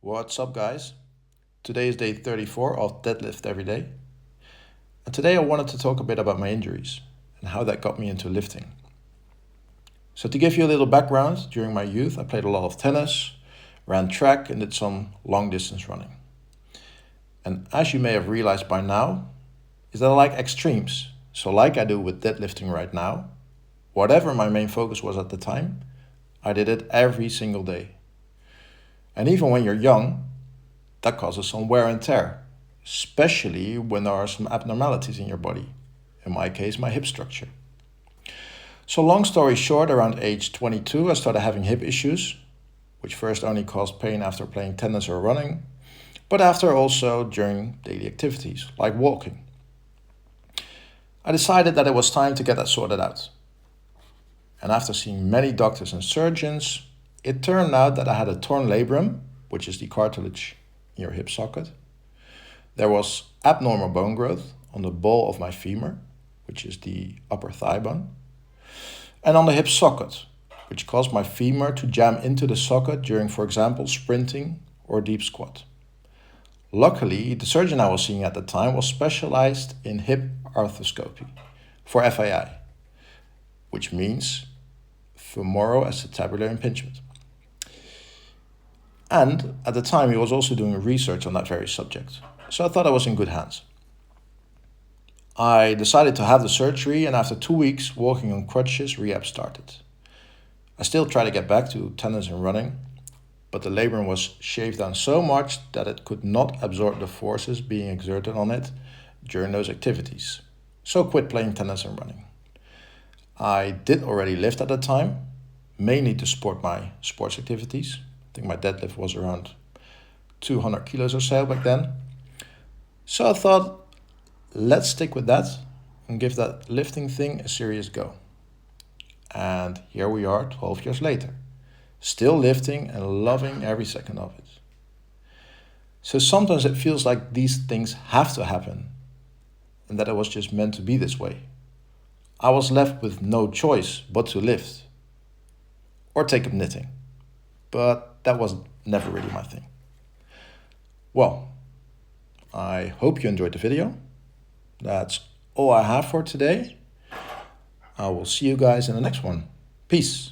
What's up, guys? Today is day 34 of Deadlift Everyday. And today I wanted to talk a bit about my injuries and how that got me into lifting. So to give you a little background, during my youth I played a lot of tennis, ran track and did some long distance running. And as you may have realized by now, is that I like extremes. So like I do with deadlifting right now, whatever my main focus was at the time, I did it every single day. And even when you're young, that causes some wear and tear, especially when there are some abnormalities in your body. In my case, my hip structure. So long story short, around age 22, I started having hip issues, which first only caused pain after playing tennis or running, but after also during daily activities, like walking. I decided that it was time to get that sorted out. And after seeing many doctors and surgeons, it turned out that I had a torn labrum, which is the cartilage in your hip socket. There was abnormal bone growth on the ball of my femur, which is the upper thigh bone, and on the hip socket, which caused my femur to jam into the socket during, for example, sprinting or deep squat. Luckily, the surgeon I was seeing at the time was specialized in hip arthroscopy for FAI, which means femoroacetabular impingement. And at the time, he was also doing research on that very subject. So I thought I was in good hands. I decided to have the surgery, and after 2 weeks walking on crutches, rehab started. I still try to get back to tennis and running, but the labrum was shaved down so much that it could not absorb the forces being exerted on it during those activities. So I quit playing tennis and running. I did already lift at the time, mainly to support my sports activities. I think my deadlift was around 200 kilos or so back then. So I thought, let's stick with that and give that lifting thing a serious go. And here we are 12 years later, still lifting and loving every second of it. So sometimes it feels like these things have to happen and that it was just meant to be this way. I was left with no choice but to lift or take up knitting. But that was never really my thing. Well, I hope you enjoyed the video. That's all I have for today. I will see you guys in the next one. Peace.